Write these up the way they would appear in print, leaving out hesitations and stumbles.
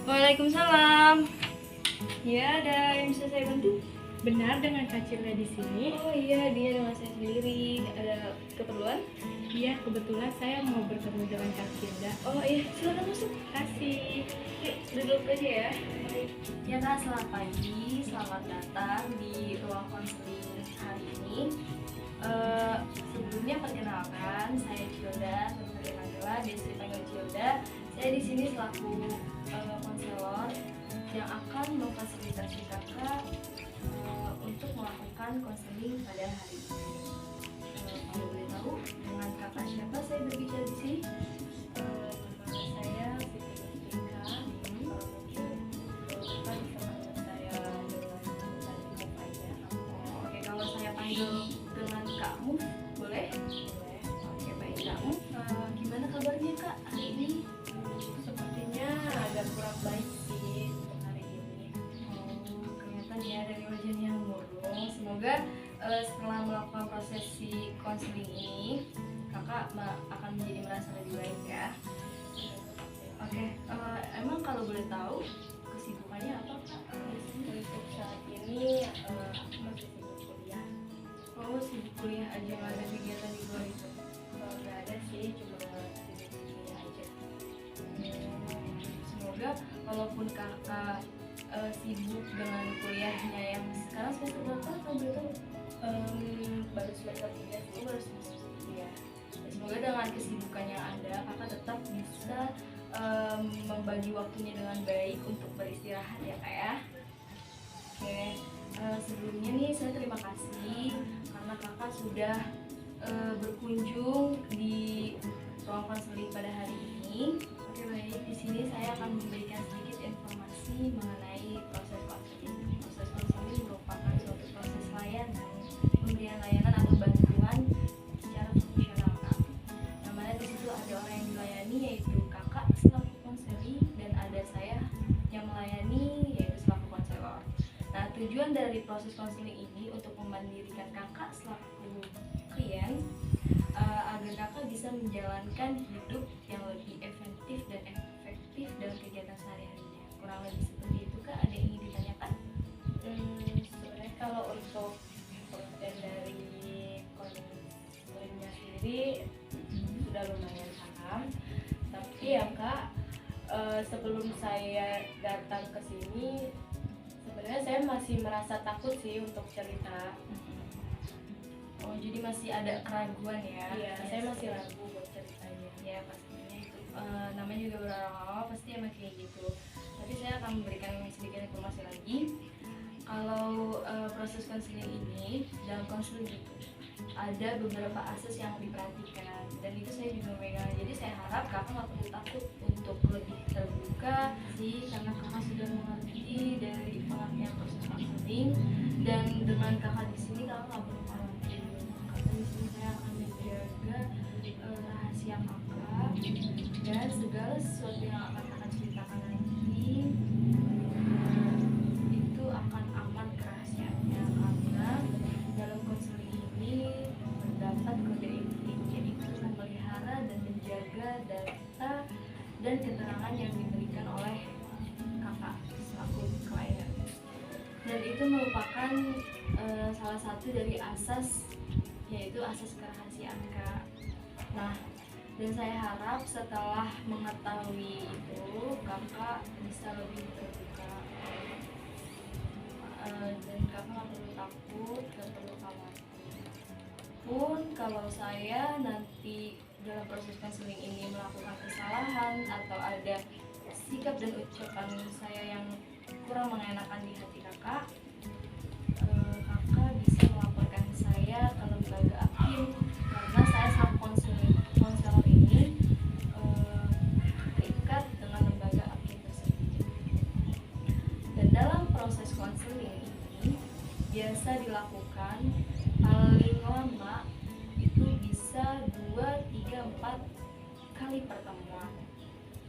Waalaikumsalam. Ya, ada yang bisa saya bantu? Benar dengan Kak Cilda di sini? Oh iya, dia dengan saya sendiri. Ada keperluan? Iya, kebetulan saya mau bertemu dengan Kak Cilda. Oh iya, silakan masuk. Kasih. Yuk, duduk aja ya. Ya Kak, selamat pagi. Selamat datang di ruang konseling hari ini. Sebelumnya perkenalkan, saya Cilda, teman saya Nagela, biasa dipanggil Cilda. Saya di sini selaku konselor yang akan memfasilitasi kakak untuk melakukan konseling pada hari ini. Kalau boleh tahu dengan kakak siapa saya berbicara di sini? Nama saya Siti Mustika. Kalau mungkin Bapak bisa panggil saya dengan tadi aja. Oke, kalau saya panggil dengan Kak Muf, boleh? Boleh. Oke, baik Kak Muf. Gimana kabarnya Kak hari ini? Sepertinya agak kurang baik sih untuk hari ini. Kelihatan ya dari wajahnya yang murung. Semoga setelah melakukan prosesi konseling ini, kakak akan menjadi merasa lebih baik ya. Oke, emang kalau boleh tahu kesibukannya apa Kak? Untuk saat ini aku masih sibuk kuliah. Oh, sibuk kuliah aja, nggak ada kegiatan di luar itu? Nggak ada sih, cuma sibuk kuliah aja. Semoga walaupun kakak sibuk dengan kuliahnya yang sekarang semester berapa kalau boleh tahu? Baru semester 3 sih. Baru semester Iya. Semoga dengan kesibukan yang ada, kakak tetap bisa membagi waktunya dengan baik untuk beristirahat ya kak ya. Oke, sebelumnya nih saya terima kasih karena kakak sudah berkunjung di ruang konseling pada hari ini. Oke baik, di sini saya akan memberikan sedikit informasi mengenai proses konseling. Proses konseling merupakan suatu proses layanan, pemberian layanan atau bantuan secara profesional kak. Yang mana di situ ada orang yang dilayani yaitu kakak selaku konseling dan ada saya yang melayani yaitu selaku konselor. Nah, tujuan dari proses konseling ini untuk memandirikan kakak selaku klien agar kakak bisa menjalankan hidup yang lebih efektif dan efektif dalam kegiatan sehari-harinya. Kurang lebih seperti itu kak. Ada yang ingin ditanyakan? Sebenarnya kalau untuk konten dari konselingnya sendiri sudah lumayan paham, tapi ya kak, sebelum saya datang ke sini sebenarnya saya masih merasa takut sih untuk cerita. Oh, jadi masih ada keraguan ya? Iya, saya masih ragu buat ceritanya. Ya pastinya itu namanya juga berulang awal pasti emang kayak gitu. Tapi saya akan memberikan sedikit informasi lagi. Kalau proses konseling ini dalam konseling itu ada beberapa asas yang diperhatikan dan itu saya juga memegang. Jadi saya harap kakak nggak perlu takut untuk lebih terbuka sih karena kakak sudah mengerti dari pengertian proses konseling dan dengan kakak di sini kakak nggak perlu khawatir karena di sini saya akan menjaga rahasia kakak dan segala sesuatu yang akan kakak ceritakan nanti itu akan aman kerahasiaannya karena dalam konseling ini terdapat kode etik yang itu akan melihara dan menjaga data dan keterangan yang diberikan oleh kakak selaku klien dan itu merupakan salah satu dari asas yaitu asas kerahasiaan kak. Nah, dan saya harap setelah mengetahui itu kakak bisa lebih terbuka dan kakak nggak perlu takut, nggak perlu khawatir. Pun kalau saya nanti dalam proses konseling ini melakukan kesalahan atau ada sikap dan ucapan saya yang kurang mengenakan di hati kakak, kakak bisa melaporkan saya ke lembaga APIM karena saya selaku konselor ini terikat dengan lembaga APIM tersebut. Dan dalam proses konseling ini biasa dilakukan paling lama itu bisa 2, 3, 4 kali pertemuan.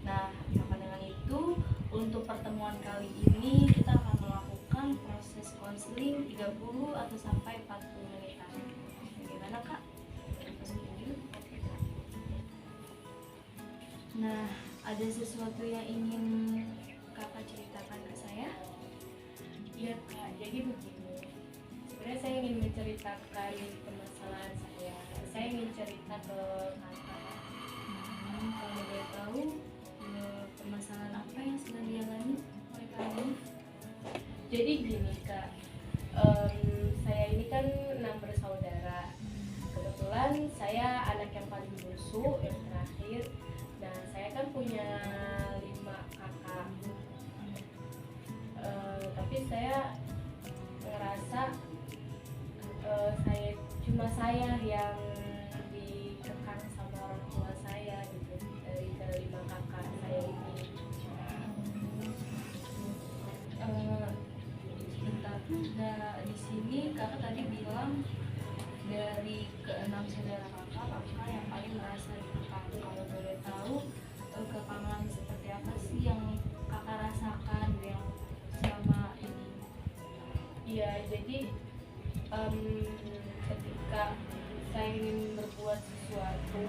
Nah, maka dengan itu untuk pertemuan kali ini kita akan melakukan proses konseling 30 atau sampai 40 menitan. Bagaimana kak? Setuju? Nah, ada sesuatu yang ingin kakak ceritakan ke saya? Iya kak, jadi begini. Sebenarnya saya ingin menceritakan permasalahan saya. Saya ingin cerita ke kakak. Kalau boleh tahu, permasalahan apa yang sedang dialami oleh kalian? Jadi gini kak, saya ini kan 6 bersaudara. Kebetulan saya anak yang paling bungsu, yang terakhir. Nah, saya kan punya 5 kakak. Tapi saya ngerasa saya yang dikekang sama orang tua saya gitu, dari ke-5 kakak saya ini. Sebentar, di sini kakak tadi bilang dari keenam saudara kakak yang paling merasa dikekang. Kalau boleh tahu, kekangan seperti apa sih yang kakak rasakan yang selama ini? Iya, jadi ketika saya ingin berbuat sesuatu,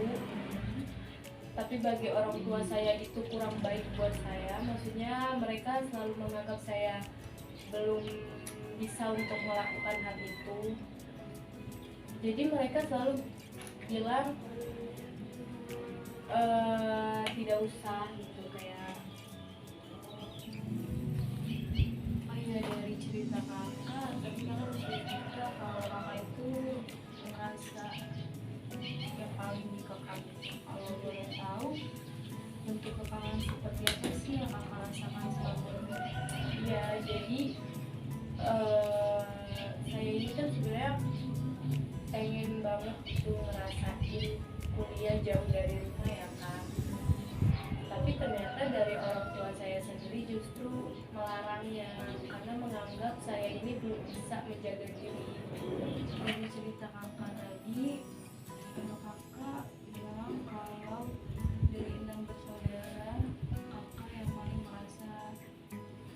tapi bagi orang tua saya itu kurang baik buat saya, maksudnya mereka selalu menganggap saya belum bisa untuk melakukan hal itu. Jadi mereka selalu bilang tidak usah gitu, kayak Oh iya, dari cerita kakak, tapi kakak cerita kalau kakak itu merasa yang paling dikekang. Kalau boleh tahu, bentuk kekangan seperti apa sih yang kakak rasakan selama ini? ya, jadi saya ini kan sebenarnya pengen banget tuh ngerasain kuliah jauh dari rumah ya kan. Tapi ternyata dari orang tua saya sendiri justru melarangnya karena menganggap saya ini belum bisa menjaga diri. Dari cerita kakak tadi, kakak bilang kalau dari 6 bersaudara, kakak yang paling merasa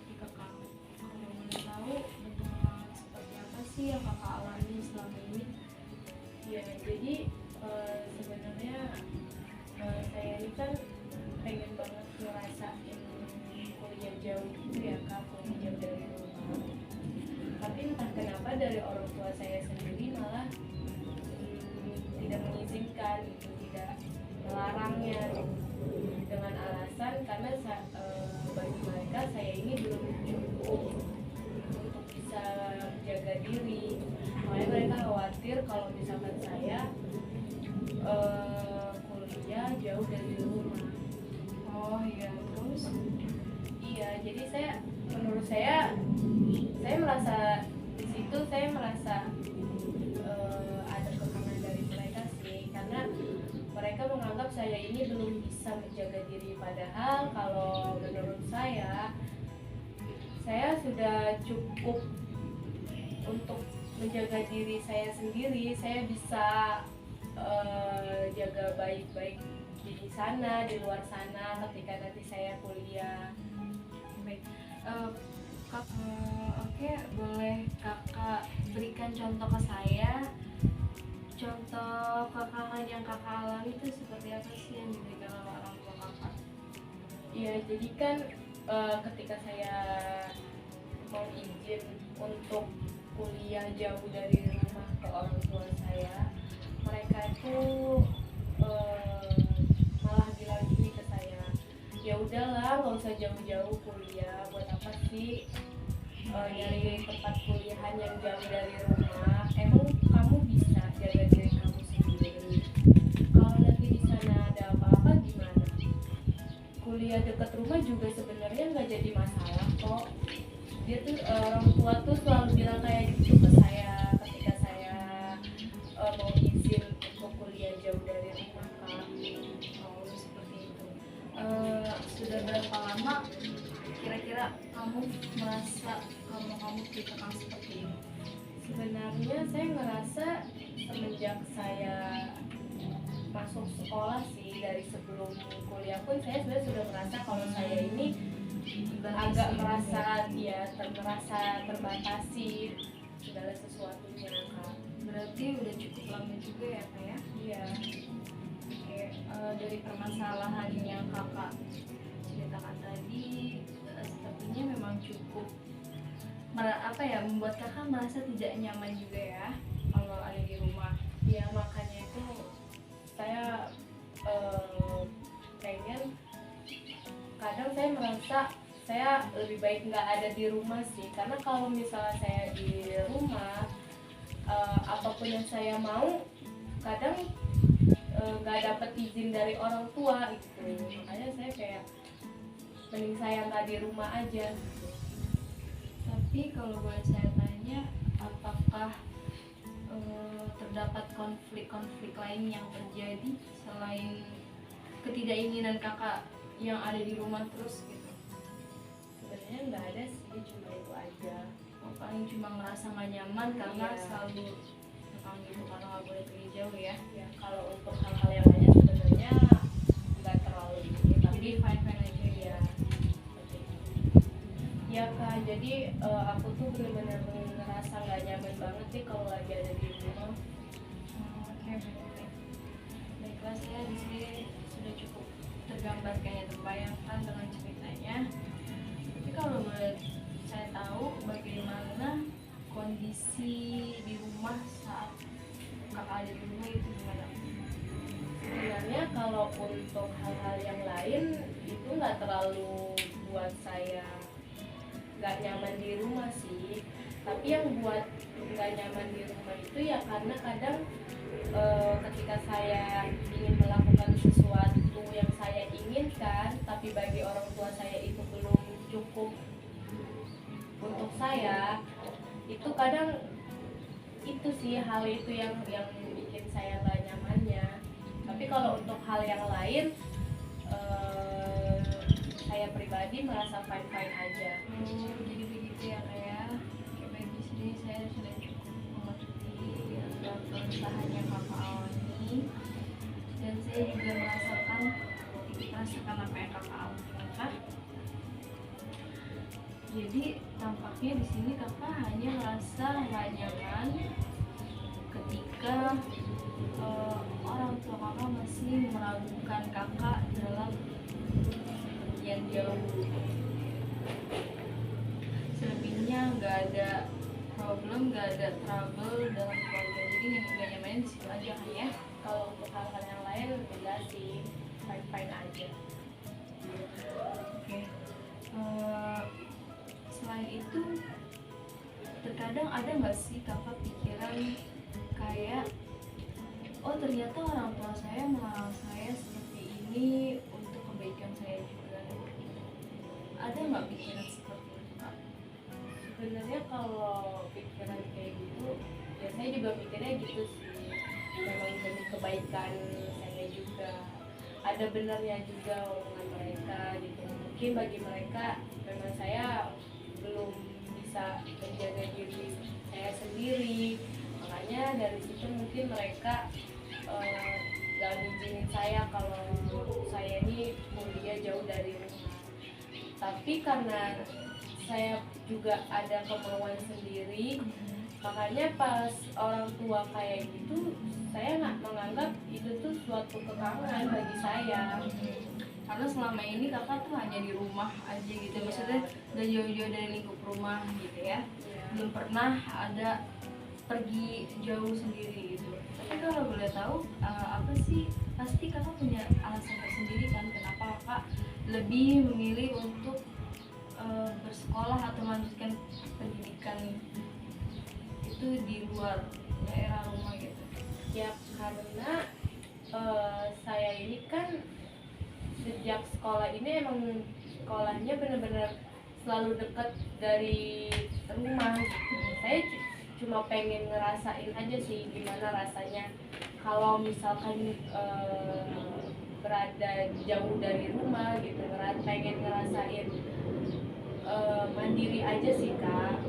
dikekang. Kalau boleh tahu, bentuk kekangan seperti apa sih yang kakak alami selama ini? Ya, jadi sebenarnya saya ini kan pengen banget ngerasain kuliah jauh gitu ya kak, kuliah jauh dari rumah. Tapi entah kenapa dari orang tua saya sendiri malah tidak mengizinkan gitu, tidak melarangnya gitu. Dengan alasan karena bagi mereka saya ini belum cukup untuk bisa menjaga diri. Makanya mereka khawatir kalau misalkan saya kuliah jauh dari rumah. Oh iya, terus? Iya, jadi menurut saya merasa di situ saya merasa ada kekangan dari mereka sih, karena mereka menganggap saya ini belum bisa menjaga diri, padahal kalau menurut saya sudah cukup untuk menjaga diri saya sendiri. Saya bisa jaga baik-baik di sana, di luar sana ketika nanti saya kuliah. Baik. Oke, boleh kakak berikan contoh ke saya? Contoh kekangan yang kakak alami itu seperti apa sih yang diberikan oleh orang tua kakak? Iya, jadi kan ketika saya mau izin untuk kuliah jauh dari rumah ke orang tua saya, mereka itu malah bilang gini ke saya, ya udahlah nggak usah jauh-jauh kuliah, buat apa sih nyari tempat kuliahan yang jauh dari rumah, emang kamu bisa jaga diri kamu sendiri, kalau nanti di sana ada apa-apa gimana? Kuliah dekat rumah juga sebenarnya nggak jadi masalah kok. Dia tuh orang tua tuh selalu bilang kayak gitu ke saya ketika saya mau izin untuk kuliah jauh dari rumah kak. Oh, seperti itu. Sudah berapa lama kira-kira kamu merasa kalau kamu dikekang seperti ini? Sebenarnya saya ngerasa semenjak saya masuk sekolah sih, dari sebelum kuliah pun saya sebenarnya sudah merasa kalau saya ini agak merasa merasa terbatasi segala sesuatunya kak. Berarti udah cukup lama juga ya kak ya? Iya. Oke, dari permasalahan yang kakak ceritakan tadi, setelah cukup membuat kakak merasa tidak nyaman juga ya kalau ada di rumah. Ya makanya itu saya pengen, kadang saya merasa saya lebih baik nggak ada di rumah sih, karena kalau misalnya saya di rumah apapun yang saya mau kadang nggak dapat izin dari orang tua gitu. Makanya saya kayak mending saya nggak di rumah aja gitu. Tapi kalau boleh saya tanya, apakah terdapat konflik-konflik lain yang terjadi selain ketidakinginan kakak yang ada di rumah terus gitu? Sebenarnya nggak ada sih, cuma itu aja. Paling cuma ngerasa gak nyaman karena Iya. selalu kakak gitu, karena gak boleh pergi jauh ya. Ya kalau untuk hal-hal yang lainnya sebenarnya nggak terlalu ini, tapi Jadi fine-fine aja ya. ya seperti itu. Ya Kak, jadi aku tuh benar-benar ngerasa nggak nyaman banget sih kalau lagi ada di rumah. Oke, baik. Baiklah, saya di sini sudah cukup tergambarkan ya, terbayangkan dengan ceritanya. Tapi kalau boleh saya tahu bagaimana kondisi di rumah saat kakak ada di rumah itu gimana? Sebenarnya kalau untuk hal-hal yang lain itu nggak terlalu buat saya nggak nyaman di rumah sih, tapi yang buat nggak nyaman di rumah itu ya karena kadang ketika saya ingin melakukan sesuatu yang saya inginkan tapi bagi orang tua saya itu belum cukup untuk saya, itu kadang itu sih hal itu yang bikin saya nggak nyamannya. Tapi kalau untuk hal yang lain saya pribadi merasa fine aja. Jadi begitu ya kayak. Oke, baik, di sini saya sudah cukup mengerti atas keresahannya kakak alami, dan saya juga merasakan apa yang kakak alami kakak. Jadi tampaknya di sini kakak hanya merasa nggak nyaman ketika orang tua kakak masih meragukan kakak dalam yang jauh. Selebihnya nggak ada problem, nggak ada trouble dalam keluarga. Jadi nggak nyamannya di situ aja kan ya. Kalau untuk hal-hal yang lain enggak sih, fine aja. Oke. Selain itu, terkadang ada nggak sih kakak pikiran kayak, oh ternyata orang tua saya melarang saya seperti ini untuk kebaikan saya juga. Ada nggak pikiran seperti itu kak? Sebenarnya kalau pikiran kayak gitu, ya saya juga pikirnya gitu sih. Memang demi kebaikan saya juga. Ada benarnya juga omongan mereka gitu. Mungkin bagi mereka memang saya belum bisa menjaga diri saya sendiri. Makanya dari situ mungkin mereka gak ngizinin saya kalau saya ini kuliah jauh dari rumah. Tapi karena saya juga ada kemauan sendiri, makanya pas orang tua kayak gitu saya nggak menganggap itu tuh suatu kekangan bagi saya. Karena selama ini kakak tuh hanya di rumah aja gitu, maksudnya udah jauh-jauh dari lingkup rumah gitu ya, belum pernah ada pergi jauh sendiri gitu. Tapi kalau boleh tahu apa sih, pasti kakak punya alasan tersendiri kan kenapa kakak lebih memilih untuk bersekolah atau melanjutkan pendidikan itu di luar daerah rumah gitu. Ya karena saya ini kan sejak sekolah ini emang sekolahnya benar-benar selalu dekat dari rumah gitu. Saya cuma pengen ngerasain aja sih gimana rasanya kalau misalkan berada jauh dari rumah gitu, pengen ngerasain mandiri aja sih Kak.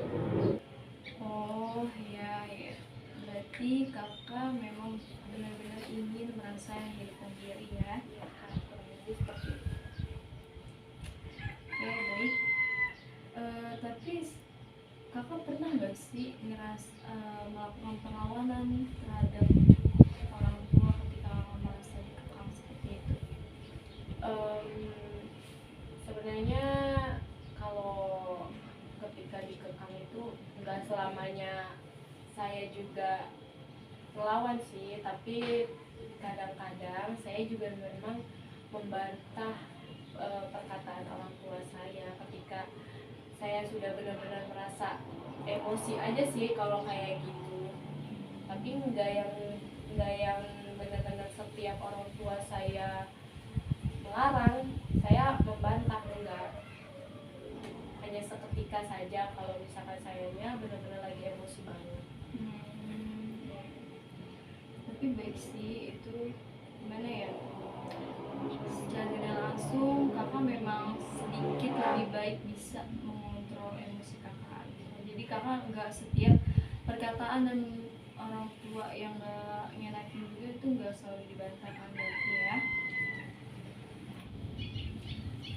Oh iya, iya. Berarti kakak memang benar-benar ingin merasa hidup mandiri ya. Ya Kak, kurang lebih seperti itu. Oke, baik. Tapi kakak pernah nggak sih melakukan perlawanan terhadap orang tua ketika kakak merasa dikekang seperti itu? Sebenarnya kalau nggak selamanya saya juga melawan sih, tapi kadang-kadang saya juga memang membantah perkataan orang tua saya ketika saya sudah benar-benar merasa emosi aja sih kalau kayak gitu. Tapi nggak yang benar-benar setiap orang tua saya melarang saya membantah, enggak, hanya seketika saja kalau misalkan sayanya benar-benar lagi emosi banget. Tapi baik sih itu, gimana ya, secara tidak langsung kakak memang sedikit lebih baik bisa mengontrol emosi kakak gitu. Jadi kakak nggak setiap perkataan dan orang tua yang nggak ngenakin juga itu nggak selalu dibantahkan berarti ya.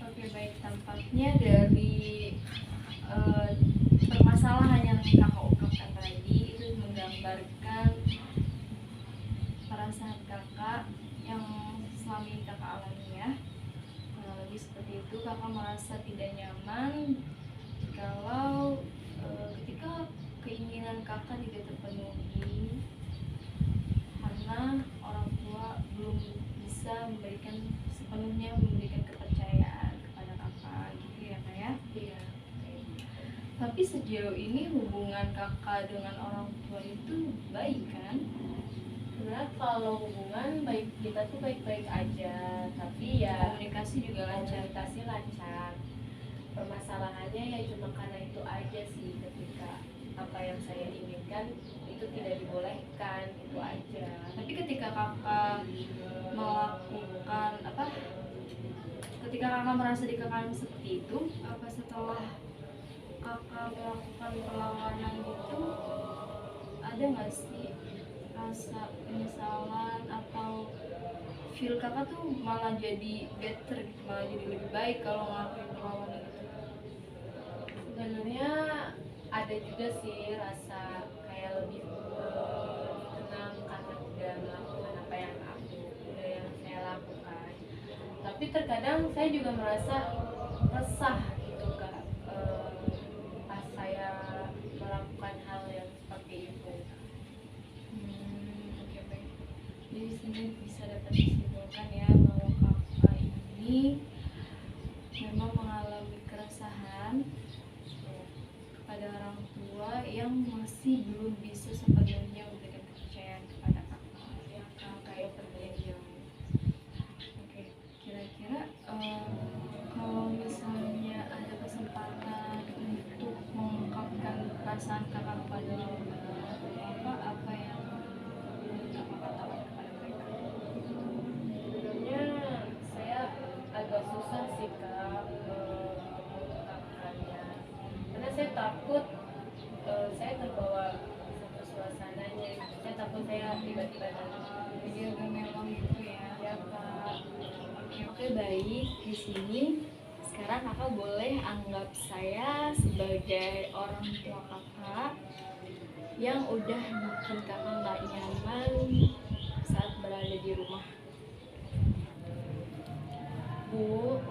Oke baik, tampaknya dari permasalahan yang kakak ungkapkan tadi itu menggambarkan perasaan kakak yang selama ini kakak alami ya. Lebih seperti itu, kakak merasa tidak nyaman kalau ketika keinginan kakak tidak terpenuhi karena orang tua belum bisa sepenuhnya memberikan kepercayaan kepada kakak gitu ya kak ya. Iya. Tapi sejauh ini hubungan kakak dengan orang tua itu baik kan? Sebenarnya kalau hubungan baik kita tuh baik-baik aja, tapi ya Komunikasi juga lancar. komunikasi lancar. Permasalahannya ya cuma karena itu aja sih, ketika apa yang saya inginkan itu tidak dibolehkan, itu aja. Tapi ketika kakak melakukan apa? Ketika kakak merasa dikekang seperti itu, apa setelah kakak melakukan perlawanan itu ada nggak sih rasa penyesalan atau feel kakak tuh malah jadi better gitu, malah jadi lebih baik kalau ngelakuin perlawanan itu? Sebenarnya ada juga sih rasa kayak lebih tenang karena udah melakukan apa yang saya lakukan. Tapi terkadang saya juga merasa resah gitu kak, pas saya melakukan hal yang seperti itu. Oke baik. Jadi sini bisa dapat disimpulkan ya bahwa kakak ini memang mengalami keresahan kepada orang tua yang masih belum bisa sepenuhnya memberikan kepercayaan kepada kakak. Ya kayak perjanjian. Oke, kira-kira kalau misalnya ada kesempatan untuk mengungkapkan perasaan kakak kepada orang tua, apa yang kakak katakan kepada mereka? Sebenarnya saya agak susah sih kak mengungkapkannya, karena saya takut saya terbawa satu suasananya. Saya takut saya tiba-tiba nangis. Jadi agak mewah gitu ya. Ya kak. Oke baik, di sini sekarang kakak boleh anggap saya sebagai orang tua kakak yang udah bikin kakak nggak nyaman saat berada di rumah. Bu,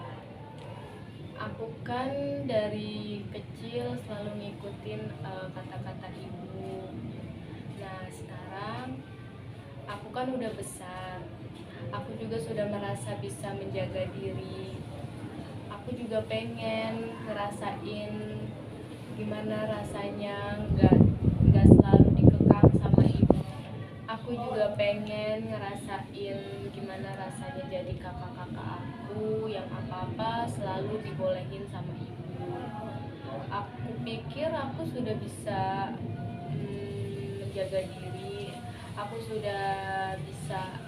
aku kan dari kecil selalu ngikutin kata-kata ibu. Nah sekarang aku kan udah besar, aku juga sudah merasa bisa menjaga diri. Aku juga pengen ngerasain gimana rasanya nggak selalu dikekang sama ibu. Aku juga pengen ngerasain gimana rasanya jadi kakak-kakak aku yang apa-apa selalu dibolehin sama ibu. Aku pikir aku sudah bisa menjaga diri. Aku sudah bisa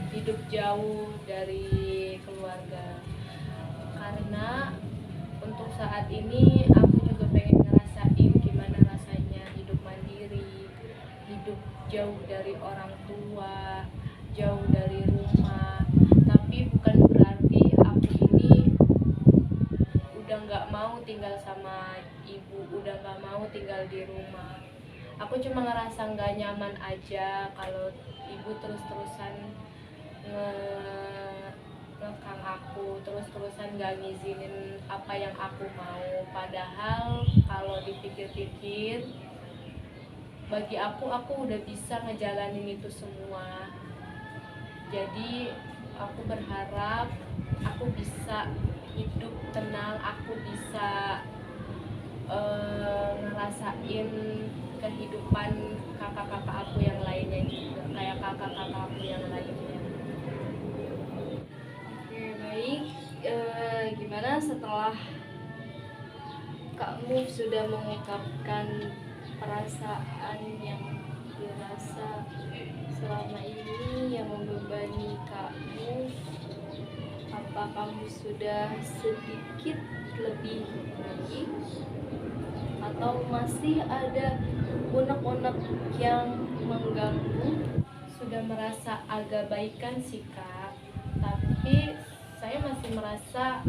hidup jauh dari keluarga. Karena untuk saat ini aku juga pengen ngerasain gimana rasanya hidup mandiri, hidup jauh dari orang tua, jauh dari rumah. Tapi bukan berarti aku ini udah nggak mau tinggal sama ibu, udah nggak mau tinggal di rumah. Aku cuma ngerasa nggak nyaman aja kalau ibu terus-terusan ngekang aku, terus-terusan gak ngizinin apa yang aku mau. Padahal kalau dipikir-pikir, bagi aku udah bisa ngejalanin itu semua. Jadi aku berharap aku bisa hidup tenang, aku bisa ngerasain kehidupan kakak-kakak aku yang lainnya juga, kayak kakak-kakak aku yang lainnya. Oke, baik. Gimana setelah Kak Move sudah mengungkapkan perasaan yang dirasa selama ini yang membebani Kak Move, apa kamu sudah sedikit lebih baik atau masih ada unek-unek yang mengganggu? Sudah merasa agak baikan sih Kak, tapi saya masih merasa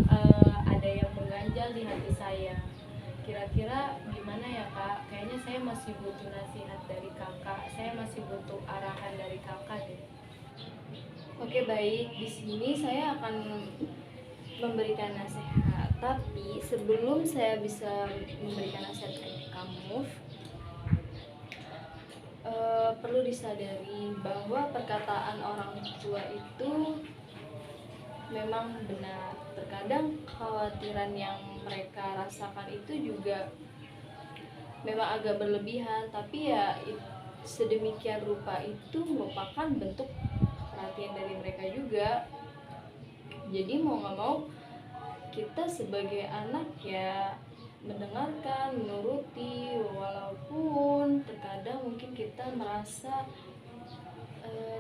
ada yang mengganjal di hati saya. Kira-kira gimana ya Kak? Kayaknya saya masih butuh nasihat dari kakak, saya masih butuh arahan dari kakak deh. Oke, baik. Di sini saya akan memberikan nasihat. Tapi sebelum saya bisa memberikan nasihat ke kamu, perlu disadari bahwa perkataan orang tua itu memang benar. Terkadang kekhawatiran yang mereka rasakan itu juga memang agak berlebihan, tapi ya sedemikian rupa itu merupakan bentuk perhatian dari mereka juga. Jadi mau gak mau kita sebagai anak ya mendengarkan, menuruti, walaupun terkadang mungkin kita merasa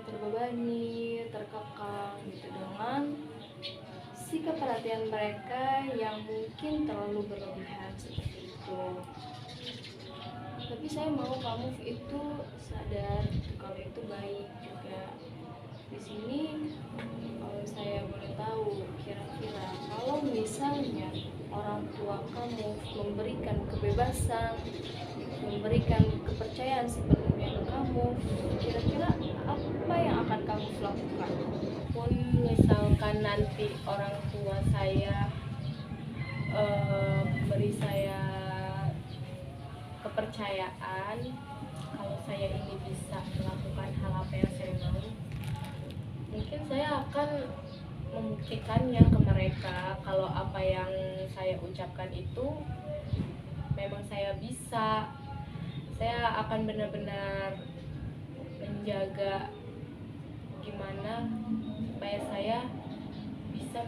terbebani, terkekang gitu dengan sikap perhatian mereka yang mungkin terlalu berlebihan seperti itu. Tapi saya mau kamu itu sadar kalau itu baik juga. Di sini kalau saya boleh tahu, kira-kira kalau misalnya orang tua kamu memberikan kebebasan, memberikan kepercayaan sepenuhnya ke kamu, kira-kira apa yang akan kamu lakukan? Pun misalkan nanti orang tua saya beri saya kepercayaan kalau saya ini bisa melakukan hal apa yang saya mau, mungkin saya akan membuktikannya ke mereka kalau apa yang saya ucapkan itu memang saya bisa. Saya akan benar-benar menjaga gimana supaya saya bisa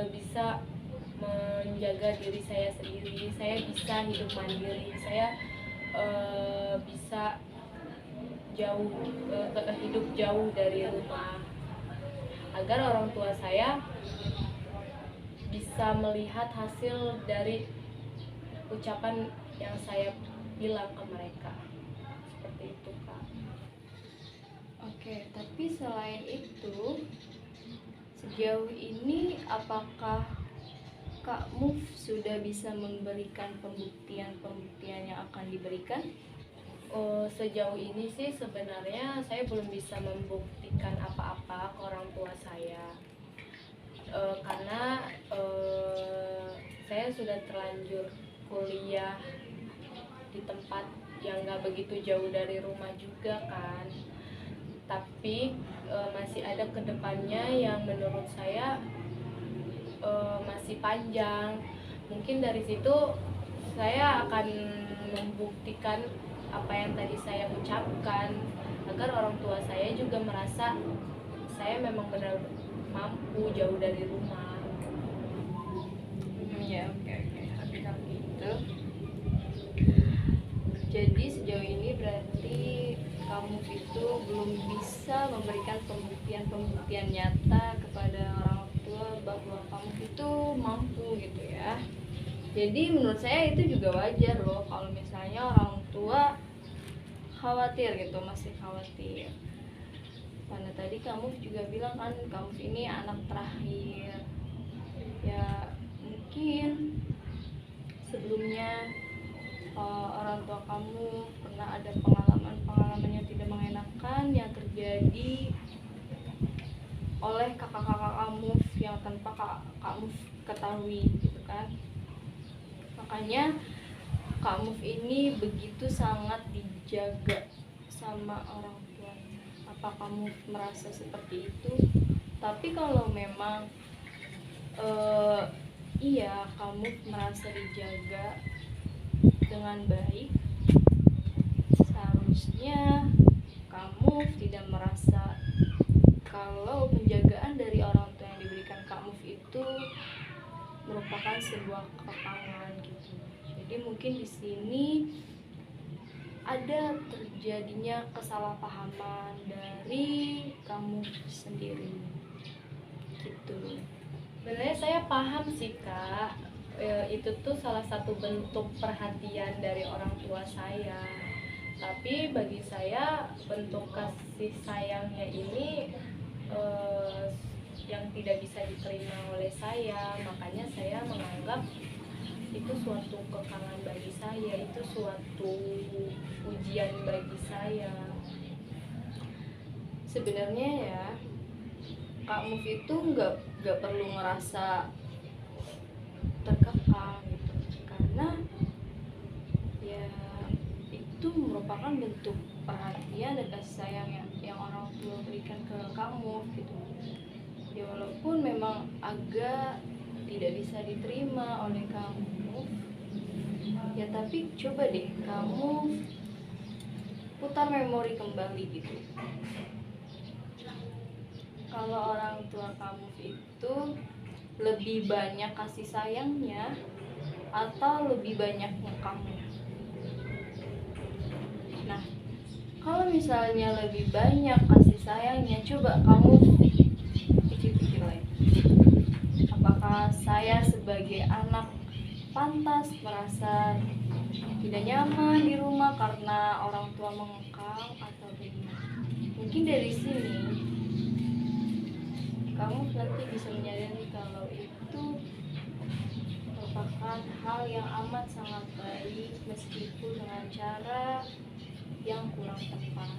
bisa menjaga diri saya sendiri, saya bisa hidup mandiri, saya bisa hidup jauh dari rumah, agar orang tua saya bisa melihat hasil dari ucapan yang saya bilang ke mereka. Seperti itu Kak. Oke, tapi selain itu sejauh ini apakah Kak Move sudah bisa memberikan pembuktian yang akan diberikan? Sejauh ini sih sebenarnya saya belum bisa membuktikan apa-apa ke orang tua saya, karena saya sudah terlanjur kuliah di tempat yang gak begitu jauh dari rumah juga kan. Tapi masih ada kedepannya yang menurut saya masih panjang. Mungkin dari situ saya akan membuktikan apa yang tadi saya ucapkan, agar orang tua saya juga merasa saya memang benar mampu jauh dari rumah. Ya, oke. Kalau gitu, jadi sejauh ini berarti kamu itu belum bisa memberikan pembuktian nyata kepada orang tua bahwa kamu itu mampu gitu ya. Jadi menurut saya itu juga wajar loh kalau misalnya orang tua khawatir gitu, masih khawatir. Karena tadi kamu juga bilang kan kamu ini anak terakhir. Ya mungkin sebelumnya orang tua kamu pernah ada pengalaman yang tidak mengenakan yang terjadi oleh kakak-kakak kamu tanpa Kak Muf ketahui gitu kan. Makanya Kak Muf ini begitu sangat dijaga sama orang tuanya. Apa kamu merasa seperti itu? Tapi kalau memang iya kamu merasa dijaga dengan baik, seharusnya kamu tidak merasa kalau penjagaan dari orang tua yang diberikan Kak Muf itu merupakan sebuah kekangan gitu. Jadi mungkin di sini ada terjadinya kesalahpahaman dari kamu sendiri gitu. Sebenarnya saya paham sih Kak, itu tuh salah satu bentuk perhatian dari orang tua saya. Tapi bagi saya bentuk kasih sayangnya ini yang tidak bisa diterima oleh saya. Makanya saya menganggap itu suatu kekangan bagi saya, itu suatu ujian bagi saya. Sebenarnya ya Kak Muf itu nggak perlu ngerasa terkekang gitu, karena ya itu merupakan bentuk perhatian dan kasih sayang yang orang tua berikan ke kamu gitu. Ya walaupun memang agak tidak bisa diterima oleh kamu, ya tapi coba deh kamu putar memori kembali gitu. Kalau orang tua kamu itu lebih banyak kasih sayangnya atau lebih banyak ngekangnya? Nah, kalau misalnya lebih banyak kasih sayangnya, coba kamu pikir-pikir lagi. Apakah saya sebagai anak pantas merasa tidak nyaman di rumah karena orang tua mengekang atau bagaimana? Mungkin dari sini kamu nanti bisa menyadari kalau itu merupakan hal yang amat sangat baik meskipun dengan cara yang kurang tepat.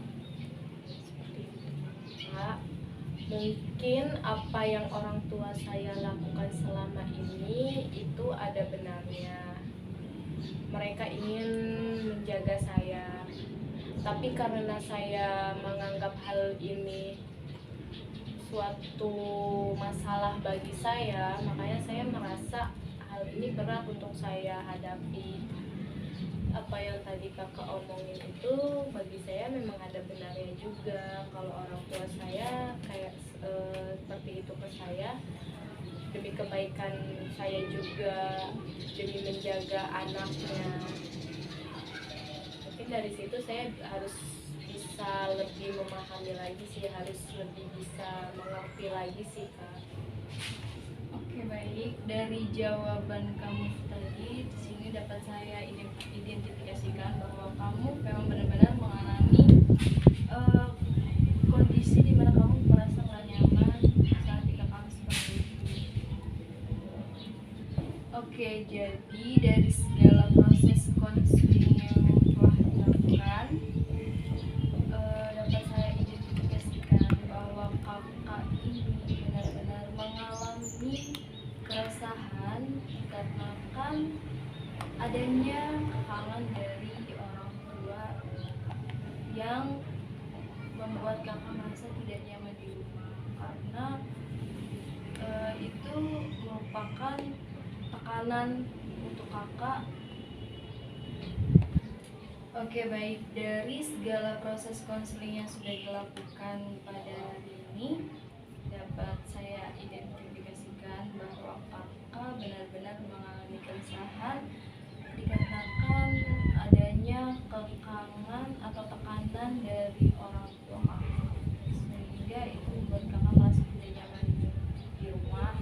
Seperti itu. Kak, mungkin apa yang orang tua saya lakukan selama ini itu ada benarnya. Mereka ingin menjaga saya, tapi karena saya menganggap hal ini suatu masalah bagi saya, makanya saya merasa hal ini berat untuk saya hadapi. Apa yang tadi kakak omongin itu bagi saya memang ada benarnya juga. Kalau orang tua saya kayak seperti itu ke saya demi kebaikan saya juga, demi menjaga anaknya. Mungkin dari situ saya harus bisa lebih memahami lagi sih, harus lebih bisa mengerti lagi sih Kak. Oke, baik. Dari jawaban kamu tadi, di sini dapat saya identifikasikan bahwa kamu memang benar-benar mengalami kondisi di mana kamu merasa nggak nyaman saat dikekang seperti itu. Oke, jadi dari segala proses konseling yang telah dilakukan, dapat saya identifikasikan bahwa kakak ini benar-benar mengalami keresahan dikarenakan adanya kekangan dari orang tua yang membuat kakak merasa tidak nyaman di rumah, karena itu merupakan tekanan untuk kakak. Oke, baik. Dari segala proses konseling yang sudah dilakukan pada hari ini, dapat saya identifikasikan bahwa kakak benar-benar mengalami keresahan dikarenakan adanya kekangan atau tekanan dari orang tua kakak, sehingga itu membuat kakak merasa tidak nyaman di rumah.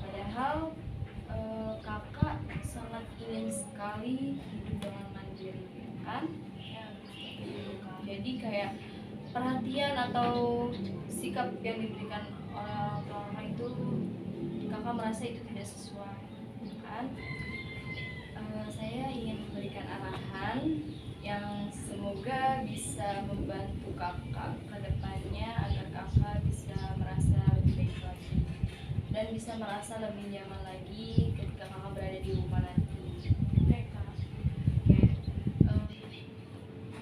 Padahal kakak sangat ingin sekali hidup dengan mandiri, kan? Jadi kayak perhatian atau sikap yang diberikan orang tua itu kakak merasa itu tidak sesuai, kan? Saya ingin memberikan arahan yang semoga bisa membantu kakak ke depannya agar kakak bisa merasa lebih baik lagi. Dan merasa lebih nyaman lagi ketika kakak berada di rumah nanti. Oke kak. Oke,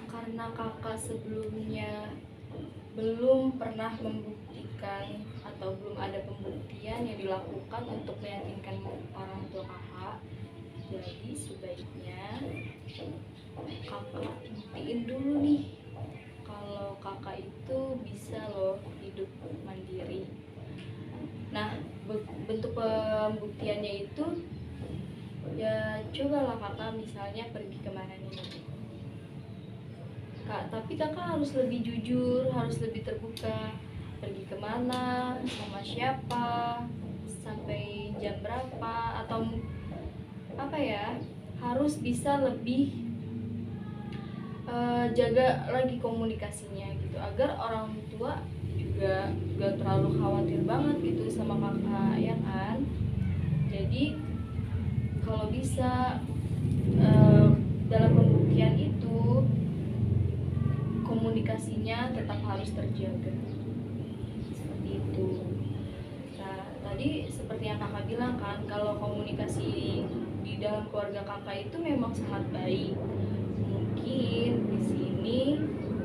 karena kakak sebelumnya belum pernah membuktikan atau belum ada pembuktian yang dilakukan untuk meyakinkan orang tua kakak, jadi sebaiknya kakak buktiin dulu nih kalau kakak itu bisa loh hidup mandiri. Nah, bentuk pembuktiannya itu ya cobalah kakak misalnya pergi kemana nih kak, tapi kakak harus lebih jujur, harus lebih terbuka. Pergi kemana, sama siapa, sampai jam berapa, atau apa ya, harus bisa lebih jaga lagi komunikasinya gitu, agar orang tua juga gak terlalu khawatir banget gitu sama kakak, ya kan. Jadi kalau bisa dalam pembuktian itu komunikasinya tetap harus terjaga seperti itu. Nah, tadi seperti yang kakak bilang kan, kalau komunikasi di dalam keluarga kakak itu memang sangat baik, mungkin di sini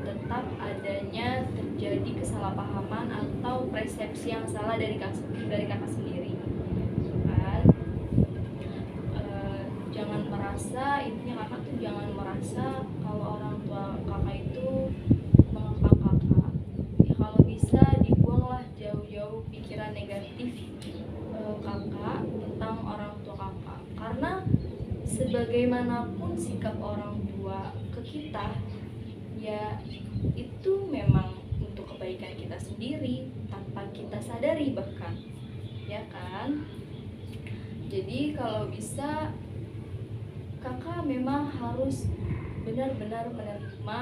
tetap adanya terjadi kesalahpahaman atau persepsi yang salah dari kakak sendiri kan. Jangan merasa, intinya kakak tuh jangan merasa kalau orang tua kakak itu mengekang kakak. Ya kalau bisa dibuanglah jauh-jauh pikiran negatif kakak tentang orang tua kakak, karena sebagaimanapun sikap orang tua ke kita ya itu memang untuk kebaikan kita sendiri tanpa kita sadari bahkan, ya kan. Jadi kalau bisa kakak memang harus benar-benar menerima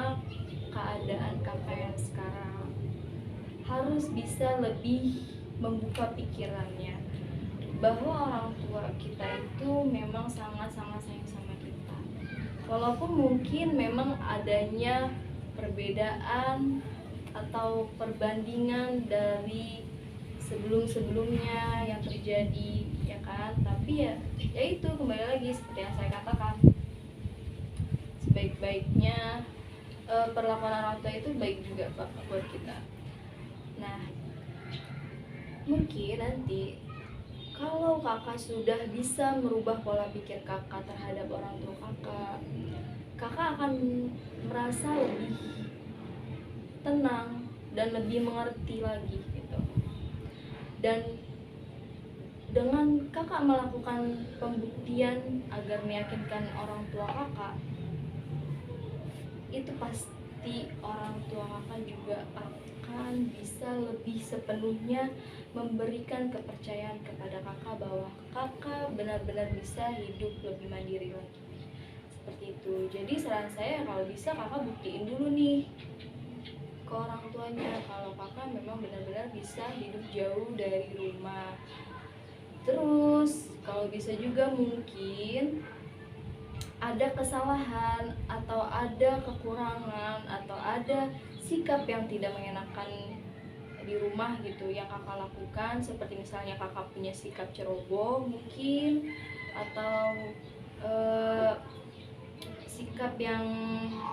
keadaan kakak yang sekarang, harus bisa lebih membuka pikirannya bahwa orang tua kita itu memang sangat-sangat sayang sama kita, walaupun mungkin memang adanya perbedaan atau perbandingan dari sebelum-sebelumnya yang terjadi, ya kan. Tapi ya itu kembali lagi seperti yang saya katakan, sebaik-baiknya perlakuan orang tua itu baik juga buat kita. Nah, mungkin nanti kalau kakak sudah bisa merubah pola pikir kakak terhadap orang tua kakak akan merasa lebih tenang dan lebih mengerti lagi gitu. Dan dengan kakak melakukan pembuktian agar meyakinkan orang tua kakak, itu pasti orang tua kakak juga akan bisa lebih sepenuhnya memberikan kepercayaan kepada kakak bahwa kakak benar-benar bisa hidup lebih mandiri lagi. Seperti itu. Jadi saran saya kalau bisa kakak buktiin dulu nih ke orang tuanya kalau kakak memang benar-benar bisa hidup jauh dari rumah. Terus kalau bisa juga mungkin ada kesalahan atau ada kekurangan atau ada sikap yang tidak mengenakan di rumah gitu yang kakak lakukan, seperti misalnya kakak punya sikap ceroboh mungkin, atau sikap yang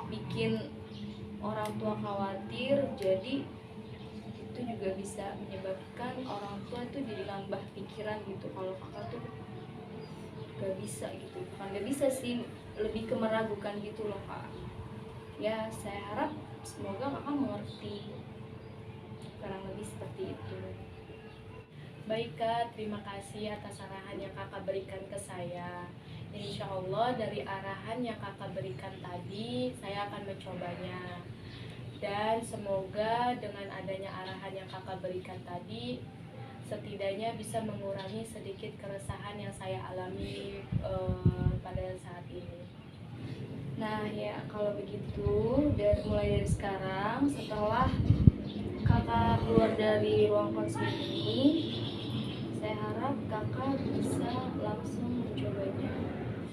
bikin orang tua khawatir, jadi itu juga bisa menyebabkan orang tua tuh jadi nambah pikiran gitu kalau kakak tuh gak bisa gitu. Bukan gak bisa sih, lebih ke meragukan gitu loh kak. Ya saya harap semoga kakak mengerti, kurang lebih seperti itu. Baik kak, terima kasih atas arahan yang kakak berikan ke saya. Insya Allah dari arahan yang kakak berikan tadi saya akan mencobanya. Dan semoga dengan adanya arahan yang kakak berikan tadi setidaknya bisa mengurangi sedikit keresahan yang saya alami pada saat ini. Nah ya kalau begitu mulai dari sekarang setelah kakak keluar dari ruang konseling ini, saya harap kakak bisa langsung mencobanya.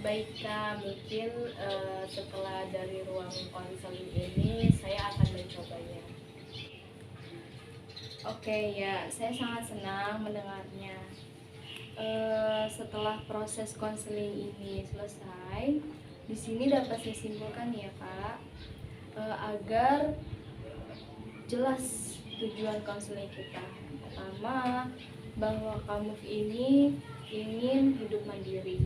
Baik kak, mungkin setelah dari ruang konseling ini saya akan mencobanya. Oke ya, saya sangat senang mendengarnya. Setelah proses konseling ini selesai, di sini dapat saya simpulkan ya Kak, agar jelas tujuan konseling kita. Pertama, bahwa kamu ini ingin hidup mandiri.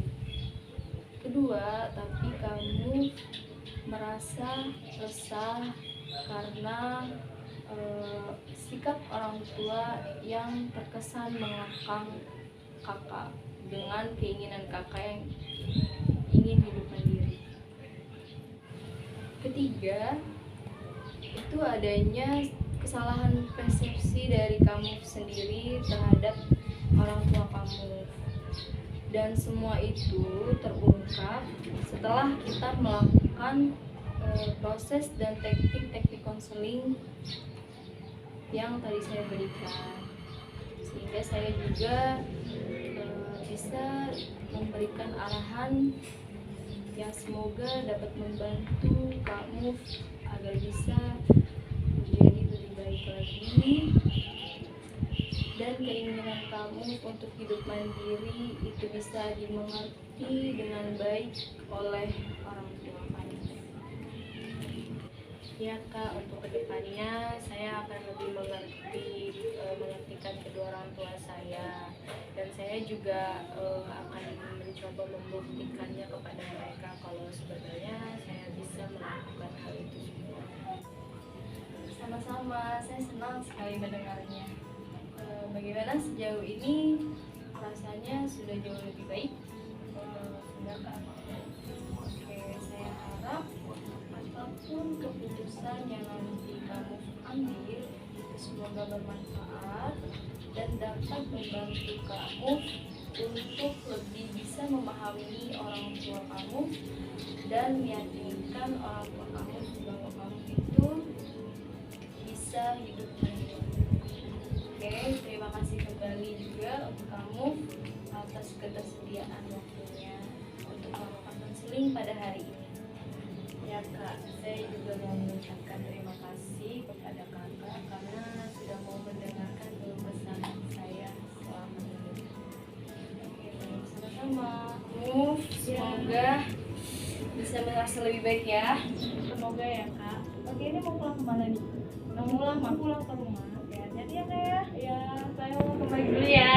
Kedua, tapi kamu merasa resah karena sikap orang tua yang terkesan mengekang kakak dengan keinginan kakak yang ingin hidup mandiri. Ketiga, itu adanya kesalahan persepsi dari kamu sendiri terhadap orang tua kamu, dan semua itu terungkap setelah kita melakukan proses dan teknik-teknik konseling yang tadi saya berikan, sehingga saya juga bisa memberikan arahan yang semoga dapat membantu kamu agar bisa menjadi lebih baik lagi, dan keinginan kamu untuk hidup mandiri itu bisa dimengerti dengan baik oleh orang tua kamu. Ya Kak, untuk kedepannya saya akan lebih mengertikan kedua orang tua saya, dan saya juga akan mencoba membuktikannya kepada mereka kalau sebenarnya saya bisa melakukan hal itu semua. Sama-sama, saya senang sekali mendengarnya. Bagaimana sejauh ini rasanya sudah jauh lebih baik? Sudah Kak? Oke, saya harap apapun keputusan yang nanti kamu ambil itu semoga bermanfaat dan dapat membantu kamu untuk lebih bisa memahami orang tua kamu dan meyakinkan orang tua kamu bahwa kamu itu bisa hidup mandiri. Oke, terima kasih kembali juga untuk kamu atas ketersediaan waktunya untuk melakukan konseling pada hari ini. Ya Kak, saya juga mau mengucapkan terima kasih kepada Kakak karena sudah mau mendengarkan keluh kesah saya selama ini. Oke, sama-sama. Semoga bisa merasa lebih baik ya. Semoga ya Kak. Oke, ini mau pulang kemana nih? Mau pulang ke rumah. Oke, hati-hati ya Kak ya. Ya, saya mau kembali dulu ya.